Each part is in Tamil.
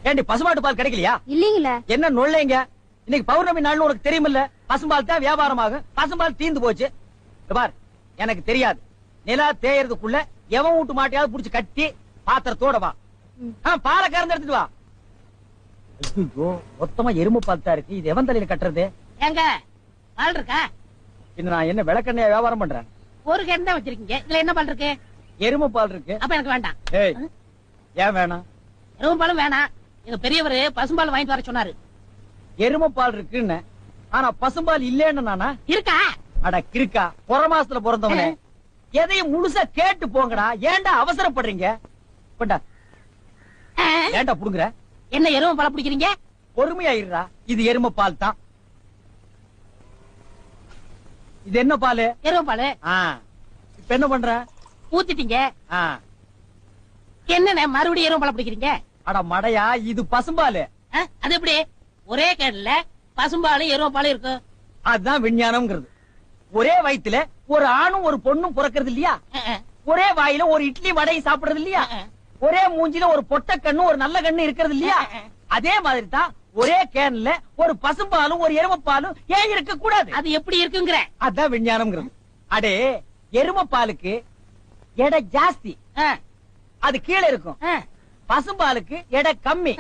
ஏண்டி பசுமாட்டு பால் கிடைக்கலையா? இல்லீங்களே. என்ன நொல்லைங்க? இன்னைக்கு பௌர்ணமி நாள்னு உனக்கு தெரியுமில்ல? பசும்பால் தான் வியாபாரமாகும். பசும்பால் தீந்து போச்சு. பார், எனக்கு தெரியாது. நிலா தேயறதுக்குள்ள எவன் வீட்டு மாட்டையாவது புடிச்சு கட்டி பாத்திரத்தோட வா. பாலை கறந்து எடுத்துட்டு வா. ஐயோ, மொத்தமா எருமை பால் தான் இருக்கு. இது எவன் தலையில கட்டுறது? எங்க பால் இருக்கா? இந்த நான் என்ன விளக்கெண்ணையா வியாபாரம் பண்றேன்? ஒரு கேன் தான் வச்சிருக்கீங்க. இதுல என்ன பால் இருக்கு? எருமை பால் இருக்கு. அப்ப எனக்கு வேண்டாம். ஏய், ஏன் வேணாம்? எருமை பாலும் வேணாம். எங்க பெரியவரு பசும்பால் வாங்கிட்டு வர சொன்னாரு. எருமை பால் இருக்குன்னு, ஆனா பசும்பால் இல்லேன்னு நானா? இருக்கா? அட கிறுக்கா, புற மாசத்துல பிறந்தவனே, எதையும் முழுசா கேட்டு போங்கடா. ஏன்டா அவசரப்படுறீங்க? கொண்டா. ஏன்டா புடுங்குற? என்ன எருமை பால் பிடிக்கிறீங்க? பொறுமையா இருடா. இது எருமை பால் தான். இது என்ன பால்? எருமை பால். இப்ப என்ன பண்ற? ஊத்திட்டீங்க. என்ன மறுபடியும் எருமை பால் பிடிக்கிறீங்க? அட மடையா, இது பசும்பால். அது எப்படி ஒரே கேன்ல பசும்பாலும் எருமை பாலும் இருக்கு? அதுதான் விஞ்ஞானம்ங்கிறது. ஒரே வயித்துல ஒரு ஆணும் ஒரு பொண்ணும் பிறக்கிறது இல்லையா? ஒரே வாயில ஒரு இட்லி வடை சாப்பிடுறது இல்லையா? ஒரே மூஞ்சில ஒரு பொட்ட கண்ணு ஒரு நல்ல கண்ணு இருக்கிறது இல்லையா? அதே மாதிரி தான் ஒரே கேன்ல ஒரு பசும்பாலும் ஒரு எருமைப்பாலும் ஏன் இருக்க கூடாது? அது எப்படி இருக்குங்கிற? அதான் விஞ்ஞானம்ங்கிறது. அடே, எருமைப்பாலுக்கு எடை ஜாஸ்தி, அது கீழே இருக்கும். பசும்பாலுக்கு எடை கம்மி,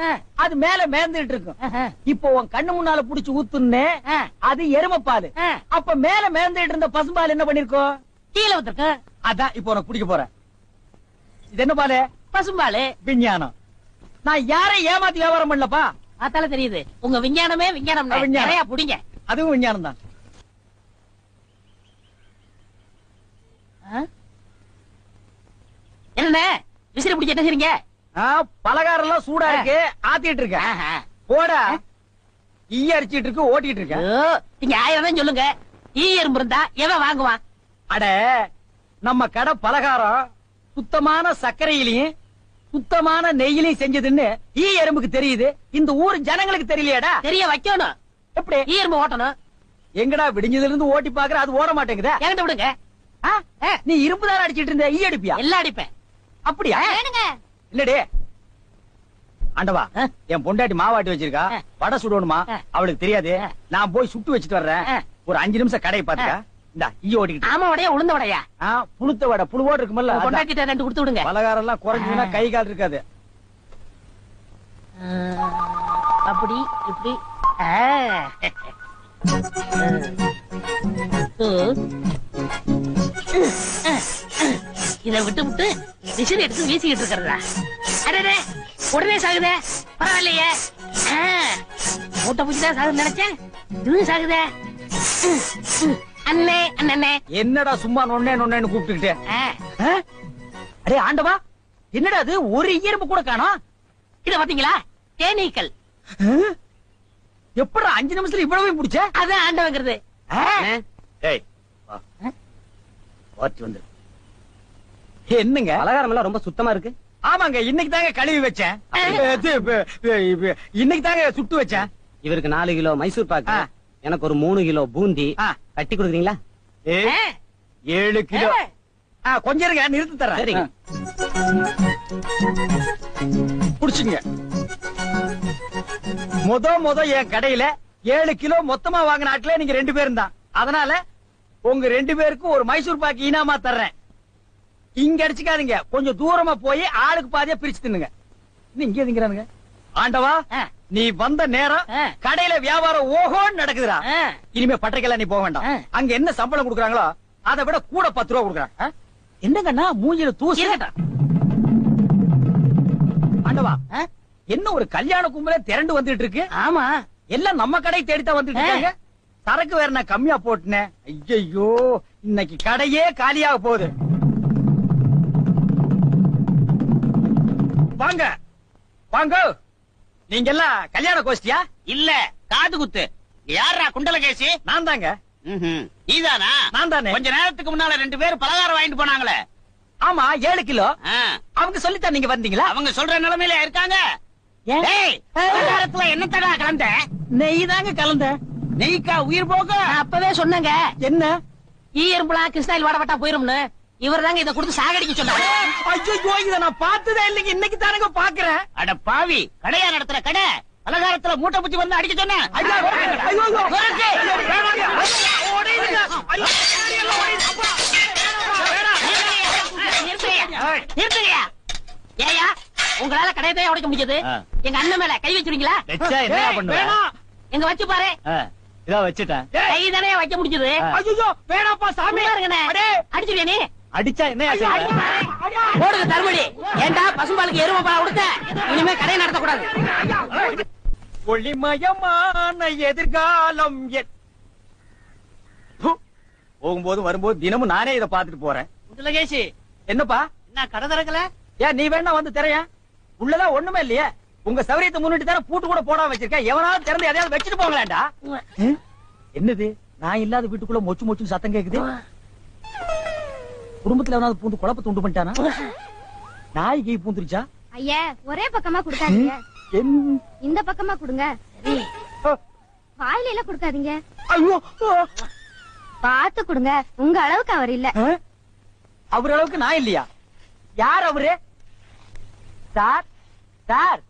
அது மேல மேந்துட்டு இருக்கும். இப்போ உன் கண்ணு முன்னால புடிச்சு ஊத்துன்னு, அது எருமைப்பால். அப்ப மேல மேந்துட்டு இருந்த பசும்பால் என்ன பண்ணிருக்கோம்? கீழே ஊத்திருக்கு. அதான் இப்போ உனக்கு குடிக்க போறேன். இது என்ன பாலு? பசும்பாலு. விஞ்ஞானம். நான் யாரையும் ஏமாத்தி வியாபாரம் பண்ணலப்பா. அதால தெரியுது உங்க விஞ்ஞானமே விஞ்ஞானம். நிறைய புடிங்க. அதுவும் விஞ்ஞானம் தான். என்ன விசிறி பிடிச்ச என்ன செய்றீங்க? பலகாரம் எல்லாம் சூடா இருக்கு, ஆத்திட்டு இருக்கேன். போட ஈ அரிச்சிட்டு இருக்கு, ஓட்டிட்டு இருக்கேன். நீங்க 1000 தான் சொல்லுங்க. ஈ எறும்பு இருந்தா எவன் வாங்குவான்? அட, நம்ம கடை பலகாரம் சுத்தமான சர்க்கரையிலையும் சுத்தமான நெய்யிலையும் செஞ்சதுன்னு ஈ எறும்புக்கு தெரியுது. இந்த ஊர் ஜனங்களுக்கு தெரியலையாடா? தெரிய வைக்கணும். எப்படி? ஈ எறும்பு ஓட்டணும். எங்கடா விடிஞ்சதுல இருந்து ஓட்டி பாக்குற, அது ஓட மாட்டேங்குதா? என்கிட்ட விடுங்க. நீ இரும்பு தானே அடிச்சிட்டு இருந்த, ஈ அடிப்பியா? எல்லாம் அடிப்பேன். அப்படியா? இல்லடே ஆண்டவா, என் பொண்டாட்டி மாவாட்டி வச்சிருக்கா, வடை சுடணுமா? அவளுக்கு தெரியாது. நான் போய் சுட்டு வச்சுட்டு வர்றேன். ஒரு 5 நிமிஷம் கடையை பாத்துக்க. இந்த ஈ ஓட்டிக்கிட்டு. ஆமா, வடையா உளுந்த வடையா? புளுத்த வடை, புழுவோடு இருக்குமல்ல. பொண்டாட்டிட்ட 2 கொடுத்து விடுங்க. பலகாரம் எல்லாம் குறைஞ்சுன்னா கை கால் இருக்காது. அப்படி இப்படி. இத விட்டு விட்டு விசிறி எடுத்து வீசிக்கிட்டு இருக்கிறதா? அடடே, உடனே சாகுதே. பரவாயில்லையே. மூட்டை பூச்சிதான் சாகுது நினைச்சேன். இதுவும் சாகுதே. அண்ணே அண்ணே. என்னடா சும்மா நொண்ணே நொண்ணேன்னு கூப்பிட்டுக்கிட்டே? அடே ஆண்டவா, என்னடா அது? ஒரு ஈரம்பு கூட காணோம். இத பாத்தீங்களா? தேனீக்கள். எப்படா 5 நிமிஷத்துல இவ்வளவு பிடிச்ச? அதான் ஆண்டவங்கிறது. என்னங்க பலகாரம் எல்லாம் ரொம்ப சுத்தமா இருக்கு. ஆமாங்க, இன்னைக்கு தாங்க கழுவி வச்சேன். இன்னைக்கு தாங்க சுட்டு வச்சேன். இவருக்கு 4 கிலோ மைசூர் பாக்கு, எனக்கு ஒரு 3 கிலோ பூந்தி கட்டி கொடுக்குறீங்களா? 7 கிலோ. கொஞ்சம் இருங்க, நிறுத்தி தரேன். சரிங்க. புடிச்சுங்க. முத என் கடையில 7 கிலோ மொத்தமா வாங்கின ஆட்களே நீங்க 2 பேரும் தான். அதனால உங்க 2 பேருக்கும் ஒரு மைசூர் பாக்கு இனாமா தர்றேன். இங்க அடிச்சுக்காதீங்க, கொஞ்சம் தூரமா போய் ஆளுக்கு பாதியா பிரிச்சு தின்னுங்க. இங்க திங்கிறானுங்க. ஆண்டவா, நீ வந்த நேரம் கடையில வியாபாரம் ஓஹோன்னு நடக்குதுடா. இனிமே பட்டறைக்கெல்லாம் நீ போக வேண்டாம். அங்க என்ன சம்பளம் கொடுக்குறாங்களோ அதை விட கூட 10 ரூபா கொடுக்குறாங்க. என்னங்கண்ணா மூஞ்சில தூசி? ஆண்டவா, என்ன ஒரு கல்யாண கும்பல திரண்டு வந்துட்டு இருக்கு? ஆமா, எல்லாம் நம்ம கடை தேடித்தான் வந்துட்டு இருக்காங்க. சரக்கு வேற நான் கம்மியா போட்டுனேன். ஐயோ, இன்னைக்கு கடையே காலியாக போகுது. வாங்க வாங்க. நீங்க எல்லாம் கல்யாண கோஷ்டியா? இல்ல, காது குத்து. யாரா குண்டலகேசி? நான் தாங்க. நீதானா? நான் தானே. கொஞ்ச நேரத்துக்கு முன்னால 2 பேர் பலகாரம் வாங்கிட்டு போனாங்களே. ஆமா, 7 கிலோ. அவங்க சொல்லித்தான் நீங்க வந்தீங்களா? அவங்க சொல்ற நிலைமையில இருக்காங்க. பலகாரத்துல என்ன தடா கலந்த? நெய் தாங்க கலந்த. நெய்க்கா உயிர் போக? அப்பவே சொன்னங்க. என்ன? ஈ எறும்புலாம் கிருஷ்ணாயில் வாட வட்டா போயிரும்னு. இவர் தாங்க இதை கொடுத்து சாகடிக்க சொன்னாரு. ஐயோ இத நான் பார்த்ததே இல்லைங்க, இன்னைக்கு தானங்க பாக்குறேன். அட பாவி, கடையா நடத்துற கடை பலகாரத்துல மூட்டை பூச்சி வந்து அடிக்க சொன்னேன். ஐயோ, ஐயோ, ஐயோ, வேணாங்க. ஓடிடுங்க. ஐயோ, அப்பா. நிறுத்துங்கய்யா. ஏயா உங்களால கடையத்தையே உடைக்க முடியாது, எங்க அண்ணன் மேல கை வச்சிருக்கீங்களா? வேணாம். எங்க வச்சு பாரு. இதோ வச்சுட்டேன். கை தானே வைக்க முடிஞ்சது. ஐயோ வேணாப்பா சாமி. அடிச்சுவியா நீ? அடிச்சா என்ன போடுங்க தருமடி. ஏண்டா பசும்பாலுக்கு எருமை பால் கொடுத்த? இனிமே கடை நடத்தக்கூடாது. ஒளிமயமான எதிர்காலம் போகும்போது வரும்போது தினமும் நானே இதை பாத்துட்டு போறேன். லகேஷ், என்னப்பா என்ன கடை திறக்கல? ஏன் நீ வேணா வந்து திரையா? உள்ளதான் ஒண்ணுமே இல்லையே. உங்க சௌரியத்தை முன்னிட்டு தானே பூட்டு கூட போடாம வச்சிருக்கேன். எவனாவது திறந்து எதையாவது வச்சுட்டு போங்களேன்டா. என்னது நான் இல்லாத வீட்டுக்குள்ள மொச்சு மொச்சுன்னு சத்தம் கேக்குது? குடும்பத்துல எவனாவது பூந்து குழப்பத்தை உண்டு பண்ணிட்டானா? நாய்க்கு பூந்துருச்சா? ஐயா ஒரே பக்கமா குடுக்காதீங்க, இந்த பக்கமா குடுங்க. வாயில எல்லாம் குடுக்காதீங்க, ஐயோ பாத்து குடுங்க. உங்க அளவுக்கு அவர் இல்ல. அவர் அளவுக்கு நான் இல்லையா? யார் அவரு? Sir sir.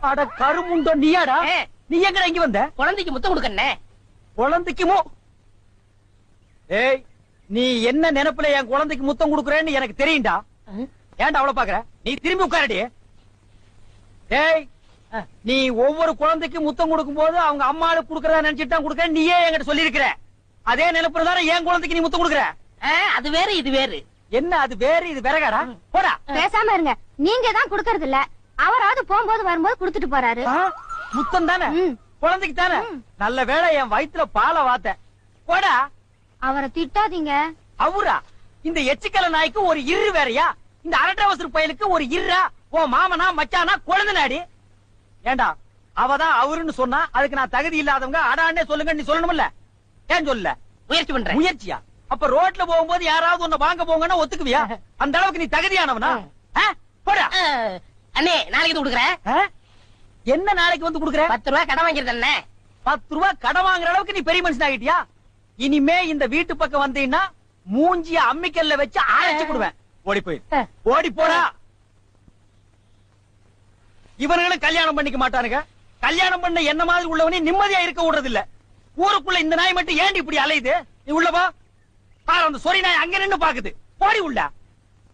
அட கருமுண்டோ நீயாடா? நீ எங்கடா இங்க வந்த? குழந்தைக்கு முத்தம் கொடுக்கண்ணே. குழந்தைக்குமோ? ஏய் நீ என்ன நினைப்புல என் குழந்தைக்கு முத்தம் கொடுக்கறேன்னு எனக்கு தெரியும்டா. ஏன்டா அவ்வளவு பாக்குற? நீ திரும்பி உட்காரடி. ஏய் நீ ஒவ்வொரு குழந்தைக்கு முத்தம் கொடுக்கும் போது அவங்க அம்மாளுக்கு கொடுக்கறதா நினைச்சிட்டு தான் கொடுக்க நீயே என்கிட்ட சொல்லி இருக்கிற. அதே நினைப்புல தானே என் குழந்தைக்கு நீ முத்தம் கொடுக்கற. அது வேறு இது வேறு. என்ன அது வேறு இது வேறகாடா? போடா. பேசாம இருங்க. நீங்க தான் குடுக்கறது இல்ல, அவராவது போகும்போது வரும்போது குடுத்துட்டு போறாரு. முத்தம் தானே குழந்தைக்கு தானே? நல்ல வேளை என் வயித்துல பாலை வாத்த. போடா. அவரை திட்டாதீங்க. அவரா? இந்த எச்சிக்கல நாய்க்கு ஒரு இரு வேறையா? இந்த அரட்டவசர் பயலுக்கு ஒரு இருரா? ஓ மாமனா மச்சானா குழந்தை நாடி? ஏண்டா அவதான் அவருன்னு சொன்னா அதுக்கு நான் தகுதி இல்லாதவங்க அடான்னே சொல்லுங்க நீ சொல்லணும்ல? ஏன் சொல்ல? முயற்சி பண்றேன். முயற்சியா? அப்ப ரோட்ல போகும்போது யாராவது உன்னை வாங்க போங்கன்னா ஒத்துக்குவியா? அந்த அளவுக்கு நீ தகுதியானவனா? போடா. அண்ணே நாளைக்கு கொடுக்குறேன். என்ன நாளைக்கு வந்து கொடுக்குற? 10 ரூபாய் கடன் வாங்கிருந்தேன் அண்ணே. 10 ரூபாய் கடன் வாங்குற அளவுக்கு நீ பெரிய மனுஷன் ஆகிட்டியா? இனிமே இந்த வீட்டு பக்கம் வந்தீங்கன்னா மூஞ்சிய அம்மிக்கல்ல வச்சு அரைச்சு கொடுவேன். ஓடி போய் ஓடி போடா. இவர்களும் கல்யாணம் பண்ணிக்க மாட்டானுங்க. கல்யாணம் பண்ண என்ன மாதிரி உள்ளவனே நிம்மதியா இருக்க விடுறது இல்ல. ஊருக்குள்ள இந்த நாய் மட்டும் ஏண்டி இப்படி அலையுது? நீ உள்ளவா பாரு. அந்த சொறி நாய் அங்க நின்னு பாக்குது. போடி உள்ள.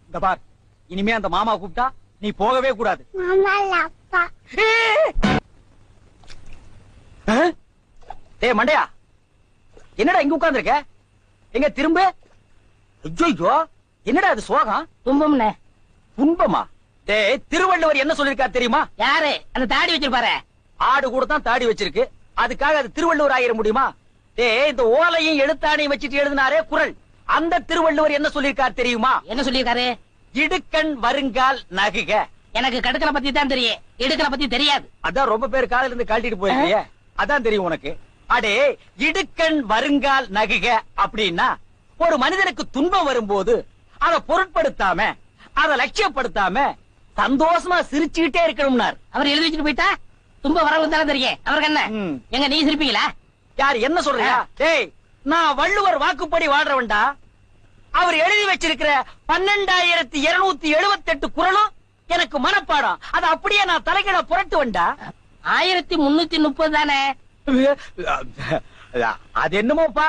இந்த பார், இனிமே அந்த மாமா கூப்பிட்டா நீ போகவே கூடாது. டேய் மண்டையா, என்னடா இங்க உட்கார்ந்திருக்க? எங்க திரும்ப? ஐயோ என்னடா அது சோகம்? துன்பம்ண்ணே. துன்பமா? டேய் திருவள்ளுவர் என்ன சொல்லிருக்காரு தெரியுமா? யாரு அந்த தாடி வச்சிருப்பாரு? ஆடு கூட தான் தாடி வச்சிருக்கு, அதுக்காக அது திருவள்ளுவர் ஆயிர முடியுமா? டேய் இந்த ஓலையும் எழுத்தாணையும் வச்சுட்டு எழுதினாரே குறள், அந்த திருவள்ளுவர் என்ன சொல்லிருக்காரு தெரியுமா? என்ன சொல்லிருக்காரு? இடுக்கண் வருங்கால் நகுக. எனக்கு கடுக்கலை பத்தி தான் தெரியும், இடுக்கலை பத்தி தெரியாது. அதான் ரொம்ப பேர் காலையில இருந்து கழட்டிட்டு போயிருக்கீங்க, அதான் தெரியும் உனக்கு. அடே இடுக்கண் வருங்கால் நகுக அப்படின்னா ஒரு மனிதனுக்கு துன்பம் வரும்போது அதை பொருட்படுத்தாம அதை லட்சியப்படுத்தாம சந்தோஷமா சிரிச்சுக்கிட்டே இருக்கணும்னார். அவர் எழுதி வச்சுட்டு போயிட்டா துன்பம் வரவும் தானே தெரியும். அவருக்கு என்ன? எங்க நீ சிரிப்பீங்களா? யார் என்ன சொல்றியா? டேய் நான் வள்ளுவர் வாக்குப்படி வாழ்றவன்டா. அவர் எழுதி வச்சிருக்கிற 12,278 குறளும் எனக்கு மனப்பாடம். அது அப்படியே நான் தலைகீழ புரட்டுவன்டா. 1330 தானே? அது என்னமோப்பா,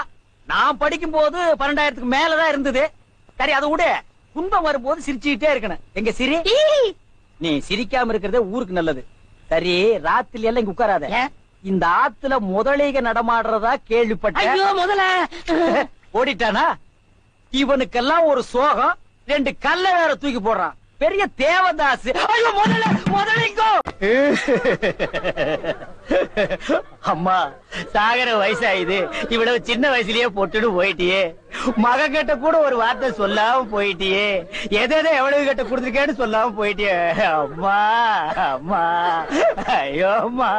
நான் படிக்கும் போது 12,000க்கு மேலதான் இருந்தது. சரி அதை விட, துன்பம் வரும்போது சிரிச்சுக்கிட்டே இருக்கணும். எங்க சிரி? நீ சிரிக்காம இருக்கிறதே ஊருக்கு நல்லது. சரி ராத்திரி எல்லாம் இங்க உட்காராத. இந்த ஆத்துல முதலீக நடமாடுறதா கேள்விப்பட்டேன். ஐயோ முதல்ல ஓடிட்டானா? இவனுக்கெல்லாம் ஒரு சோகம், 2 கல்ல வேற தூக்கி போடுறான். பெரிய தேவதாஸ். ஐயோ முதல்ல முதலிங்கோ. அம்மா சாகர வயசாயுது, இவ்வளவு சின்ன வயசுலயே பொட்டுன்னு போயிட்டியே. மகன் கிட்ட கூட ஒரு வார்த்தை சொல்லாம போயிட்டியே. எதை எவ்வளவு கிட்ட கொடுத்துருக்கேன்னு சொல்லாம போயிட்டியே. அம்மா அம்மா ஐயோ அம்மா.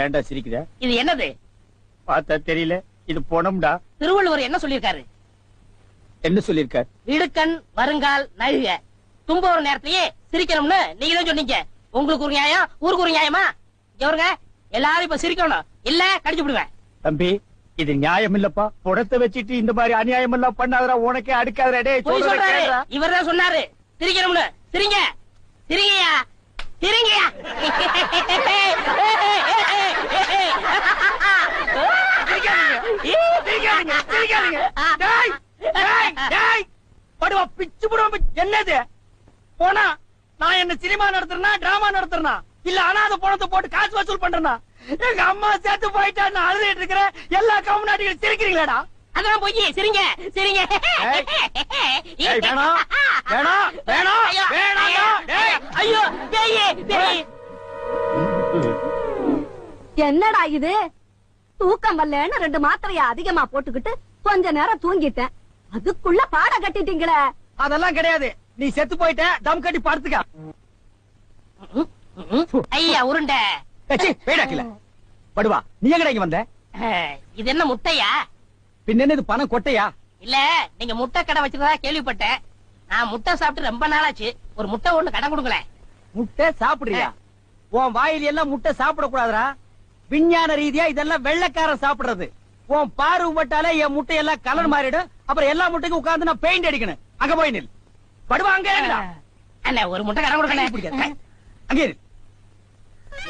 ஏன்டா சிரிக்கிற? இது என்னது? பார்த்தா தெரியல, இது பொணம்டா. திருவள்ளுவர் என்ன சொல்லிருக்காரு? என்ன சொல்லிருக்கார்? இடுக்கண் வருங்கால் நழுக தும்ப ஒரு நேரத்திலேயே சிரிக்கணும்னு நீங்க தான் சொன்னீங்க. உங்களுக்கு ஒரு நியாயம், ஊருக்கு ஒரு நியாயமா? எவருங்க எல்லாரும் இப்ப சிரிக்கணும், இல்ல கடிச்சு விடுவேன். தம்பி, இது நியாயம் இல்லப்பா. புடத்தை வச்சிட்டு இந்த மாதிரி அநியாயம் எல்லாம் பண்ணாதடா, உனக்கே அடுக்காதடா. டேய் போய் சொல்றத சொல்றாரு, கேளுடா. இவர்தான் சொன்னாரு சிரிக்கணும்னு. சிரிங்க சிரிங்கயா சிரிங்கயா. சிரிக்காதீங்க, சிரிக்காதீங்க. டேய், டேய், டேய். படுவா, பிச்சு புடுவா. என்னது போனா? நான் என்ன சினிமா நடத்துறேனா டிராமா நடத்துறேனா இல்ல அனாதை பணத்தை போட்டு காசு வசூல் பண்றேனா? எங்க அம்மா சேர்த்து போயிட்டா நான் அழுதுட்டு இருக்கிறேன். எல்லா கம்நாட்டிகளும் சிரிக்கிறீங்களாடா? அதான் போய் சிரிங்க சிரிங்க. ஏய், வேணாம், வேணாம், வேணாம், வேணாம்டா. டேய், ஐயோ பேயே பேய். என்னடா இது? தூக்கம் வரலன்னு 2 மாத்திரைய அதிகமா போட்டுக்கிட்டு கொஞ்ச நேரம் தூங்கிட்டேன். அதுக்குள்ள பாட கட்டிட்டீங்களே. அதெல்லாம் கிடையாது. நீ செத்து போயிட்ட, தம் கட்டி படுத்துக்க. ஐயா உருண்டை. பேடாக்கல படுவா. நீ எங்கடா இங்க வந்த? இது என்ன முட்டையா? பின்ன என்ன இது பணம் கொட்டையா? இல்ல, நீங்க முட்டை கடை வச்சிருந்தா கேள்விப்பட்டேன். நான் முட்டை சாப்பிட்டு ரொம்ப நாளாச்சு. ஒரு முட்டை ஒண்ணு கடன் கொடுங்களேன். முட்டை சாப்பிடுறியா? உன் வாயில எல்லாம் முட்டை சாப்பிட கூடாதுடா. விஞ்ஞான ரீதியா இதெல்லாம் வெள்ளைக்காரன் சாப்பிடுறது. உன் பார்வை பட்டாலே என் முட்டை எல்லாம் கலர் மாறிடும். அப்புறம் எல்லா முட்டைக்கும் உட்கார்ந்து நான் பெயிண்ட் அடிக்கணும். அங்க போய் நில். படுவா, அங்க இருடா. அண்ணே ஒரு முட்டை கடன் கொடுக்கணும். பிடிக்காது. அங்க இரு.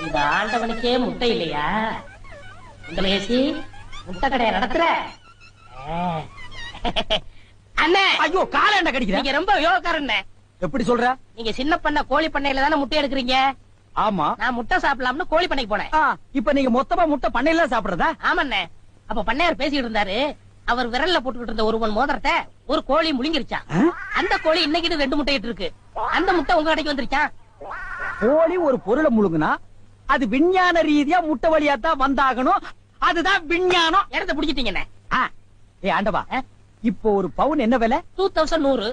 இந்த ஆண்டவனுக்கே முட்டை இல்லையா? இந்த ஏசி முட்டை கடையை நடத்துற அண்ணே. ஐயோ, காலாண்ட கடிக்கிறேன். நீங்க ரொம்ப யோகக்காரன். எப்படி சொல்ற? நீங்க சின்ன பண்ண கோழி பண்ணையில தானே முட்டை எடுக்கிறீங்க. ஆமா. நான் முட்டை சாப்பிடலாம்னு கோழி பண்ணைக்கு போனேன். இப்ப நீங்க மொத்தமா முட்டை பண்ணையில சாப்பிடுறதா? ஆமாண்ணே. அப்ப பண்ணையார் பேசிட்டு இருந்தாரு. அவர் விரல்ல போட்டுக்கிட்டு இருந்த ஒருவன் மோதிரத்தை ஒரு கோழி முழுங்கிருச்சான். அந்த கோழி இன்னைக்கு 2 முட்டை இட்டு இருக்கு. அந்த முட்டை உங்க கடைக்கு வந்துருச்சான். கோழி ஒரு பொருளை முழுங்குனா அது விஞ்ஞான ரீதியா முட்டை வழியா தான் வந்தாகணும். அதுதான் விஞ்ஞானம். இடத்த புடிச்சிட்டீங்கண்ணே. ஏ ஆண்டவா, இப்போ ஒரு பவுன் என்ன விலை? 2100.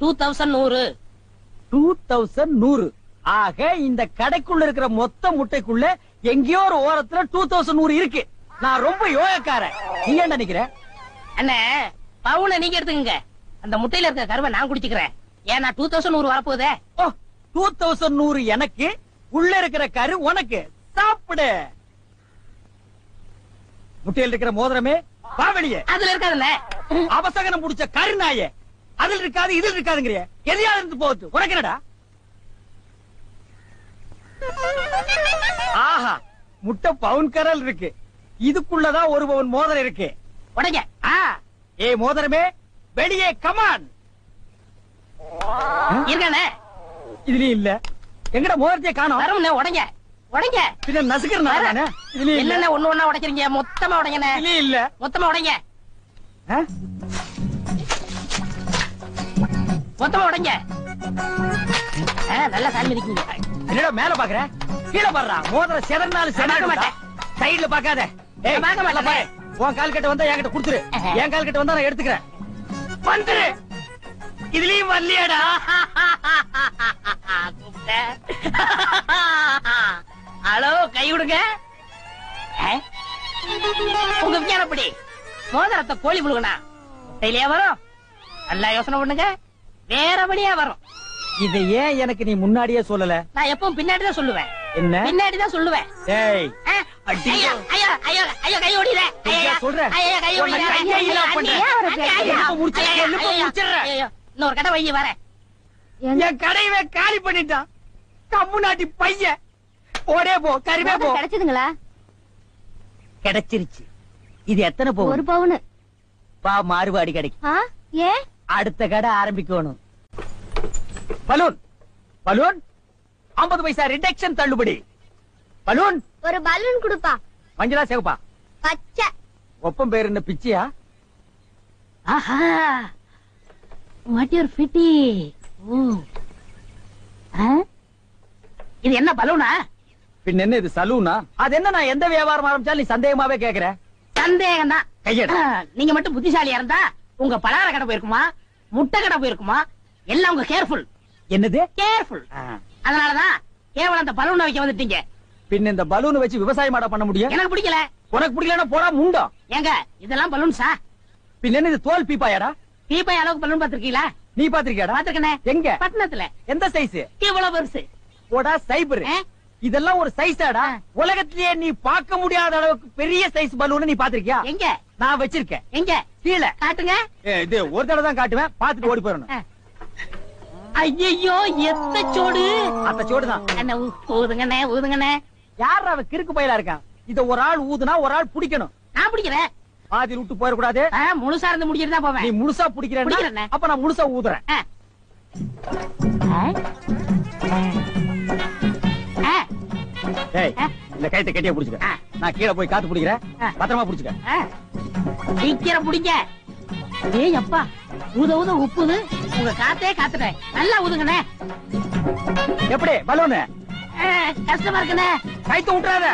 2100. 2100. ஆக இந்த கடைக்குள்ள இருக்கிற மொத்த முட்டைக்குள்ள எங்கேயோ ஒரு ஓரத்துல 2100 இருக்கு. நான் ரொம்ப யோகக்காரன். நீ என்ன நினைக்கிற? அண்ணே, பவுனை நீங்க எடுத்துக்கங்க. அந்த முட்டையில இருக்க கருவை நான் குடிச்சுக்கிறேன். ஏன்னா 2100 வரப்போதே. 2100 எனக்கு, உள்ள இருக்கிற கரு உனக்கு. சாப்பிடு. முட்டையில் இருக்கிற மோதிரமே வா வெளியே. அதுல இருக்காதுல்ல. அவசகனம் முடிச்ச கருநாயே. அதில் இருக்காது இதில் இருக்காதுங்கிறிய. எதையாவது இருந்து போகுது. உனக்கு என்னடா? ஆஹா, முட்டை பவுன் கரல் இருக்கு. இதுக்குள்ளதான் ஒரு பவுன் மோதிரம் இருக்கு. உடைங்க. ஏ மோதிரமே வெளியே கமான். இருக்கானே. இதுலயும் இல்ல. எங்கட மோதிரத்தை காணோம். வரமுண்ணே. உடைங்க உடைங்க. பின்ன நசுக்கிறேன். இதுலயும் இல்ல. என்னென்ன ஒண்ணு ஒண்ணா உடைக்கிறீங்க? மொத்தமா உடைங்கண்ணே. இதுலயும் இல்ல. மொத்தமா உடைங்க. மொத்தமா உடைங்க. நல்லா சாமி இருக்கீங்க. என்னடா மேல பாக்குற? கீழே பாடுறா. மோதிரம் செதறினாலும் செதற மாட்டேன். சைடுல பாக்காத. ஏய், பார்க்க மாட்டேன். உன் கால் கட்ட வந்தா என்கிட்ட குடுத்துரு. என் கால் கட்ட வந்தா நான் எடுத்துக்கிறேன். வந்துரு. இதுலயும் வரலையாடா? ஹலோ, கை விடுங்க. உங்க விஞ்ஞானப்படி மோதிரத்தை கோழி முழுகனா முட்டையிலேயே வரும். நல்லா யோசனை பண்ணுங்க. வேறபடியா வரும். இதை ஏன் எனக்கு நீ முன்னாடியே சொல்லல? நான் எப்பவும் பின்னாடிதான் சொல்லுவேன். என்ன? பின்னாடிதான் சொல்லுவேன். ஏய், ஐயோ ஐயோ ஐயோ ஐயோ, கை ஓடில. ஐயா சொல்றேன். ஐயோ கை ஓடில. இன்னொரு கடை வைய வரேன். என் கடையவே காலி பண்ணிட்டான். கம்முனாட்டி பையன். ஓடே போ, கறிவே போ. கிடைச்சதுங்களா? கிடைச்சிருச்சு. இது எத்தனை பவுன்? 1 பவுன். பா, மாறுபாடி கிடைக்கும். ஏன்? அடுத்த கடை ஆரம்பிக்கணும். பலூன் பலூன் 50 பைசா ரிடக்ஷன் தள்ளுபடி. பலூன் ஒரு பலூன் கொடுப்பா. மஞ்சளா சேவப்பா? பச்சை. ஒப்பம் பேர் என்ன பிச்சியா? ஆஹா, வாட் யூர் ஃபிட்டி. இது என்ன பலூனா? பின்ன என்ன இது சலூனா? அது என்ன, நான் எந்த வியாபாரம் ஆரம்பிச்சாலும் நீ சந்தேகமாவே கேக்குற. சந்தேகம் தான். கையெடு. நீங்க மட்டும் புத்திசாலியா இருந்தா உங்க பலகார கடை போயிருக்குமா, முட்டை கடை போயிருக்குமா? எல்லாம் உங்க கேர்ஃபுல். என்னது கேர்ஃபுல்? அதனாலதான் கேவலம் அந்த பலூனை வைக்க வந்துட்டீங்க. பின்ன இந்த பலூன் வச்சு விவசாயம் பண்ண முடியும்? எனக்கு பிடிக்கல. உனக்கு பிடிக்கலன்னா போடா முண்டம். ஏங்க, இதெல்லாம் பலூன்ஸா? பின்ன என்ன இது தோல் பீப்பாயாடா? தீபாய் அளவுக்கு பலூன் பாத்திருக்கீங்களா? நீ பாத்திருக்கியாடா? பாத்திருக்கனே. எங்க? பட்டணத்துல. எந்த சைஸ்? இவ்வளவு பெருசு. போடா சைபர். இதெல்லாம் ஒரு சைஸாடா? உலகத்திலேயே நீ பார்க்க முடியாத அளவுக்கு பெரிய சைஸ் பலூன் நீ பாத்திருக்கியா? எங்க? நான் வச்சிருக்கேன். எங்க? கீழே காட்டுங்க. இது ஒரு தடவை தான் காட்டுவேன், பாத்துட்டு ஓடி போயிடணும். ஐயோ எத்த சோடு. அந்த சோடுதான். என்ன ஊதுங்கண்ணே ஊதுங்கண்ணே. யார் அவ கிறுக்கு பயிலா இருக்கான்? இத ஒரு ஆள் ஊதுனா ஒரு ஆள் பிடிக்கணும். நான் பிடிக்கிறேன். பாதி விட்டு போயிடக்கூடாது. முழுசா இருந்து முடிச்சிட்டு தான் போவேன். நீ முழுசா பிடிக்கிறேண்ணே. பிடிக்கிறேன், அப்ப நான் முழுசா ஊதுறேன். டேய், இந்த கயித்தை கட்டியா புடிச்சுக்க. நான் கீழே போய் காத்து பிடிக்கிறேன், பத்திரமா புடிச்சுக்க. சீக்கிரம் பிடிங்க. ஏய் அப்பா, ஊத ஊத உப்புது. உங்க காத்தே காத்துட்டேன். நல்லா ஊதுங்கண்ணே. எப்படி பலூனு? கஷ்டமா இருக்குண்ணே. கைத்து விட்டுறாத.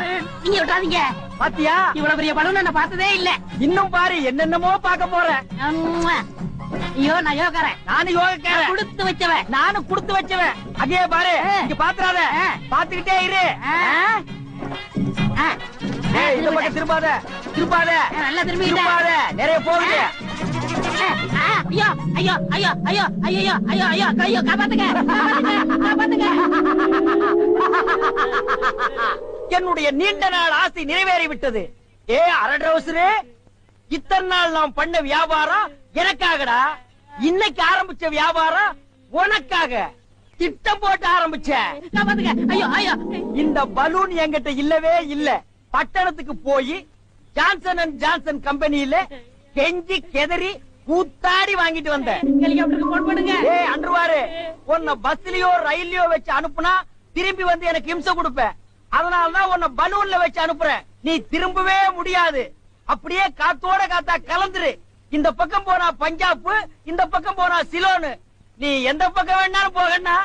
நீங்க விட்டாதீங்க. பாத்தியா, இவ்வளவு பெரிய பலூன் நான் பார்த்ததே இல்ல. இன்னும் பாரு, என்னென்னமோ பார்க்க போறேன். ஐயோ நான் யோகாரன். நானும் யோகக்காரன். கொடுத்து வச்சவன். நானும் கொடுத்து வச்சவன். அங்கே பாரு, இங்க பாத்துறாத. பாத்துக்கிட்டே இரு. இந்த பக்கம் திரும்பாத, திரும்பாத. நல்லா திரும்பி திரும்பாத, நிறைய போகுது. ஐயோ ஐயோ ஐயோ ஐயோ ஐயோ ஐயோ ஐயோ ஐயோ காப்பாத்துங்க காப்பாத்துங்க. என்னுடைய நீண்ட நாள் ஆசை நிறைவேறி விட்டது. ஏ அரட்ரவுசரே, இத்தனை நாள் நாம் பண்ண வியாபாரம் எனக்காகடா. இன்னைக்கு ஆரம்பிச்ச வியாபாரம் உனக்காக. திட்டம் போட்டு ஆரம்பிச்ச. காப்பாத்துங்க. ஐயோ ஐயோ. இந்த பலூன் என்கிட்ட இல்லவே இல்ல. பட்டணத்துக்கு போய் ஜான்சன் அண்ட் ஜான்சன் கம்பெனியில கெஞ்சி கெதறி கூத்தாடி வாங்கிட்டு வந்தேன். ஹெலிகாப்டருக்கு போன் பண்ணுங்க. ஏய் அன்றுவாரு, உன்னை பஸ்லயோ ரயில்லயோ வச்சு அனுப்புனா திரும்பி வந்து எனக்கு இம்சை கொடுப்ப. அதனாலதான் உன்னை பலூன்ல வச்சு அனுப்புறேன். நீ திரும்பவே முடியாது. அப்படியே காத்தோட காத்தா கலந்துரு. இந்த பக்கம் போனா பஞ்சாப், இந்த பக்கம் போனா சிலோனு. நீ எந்த பக்கம் வேணாலும் போகன்னா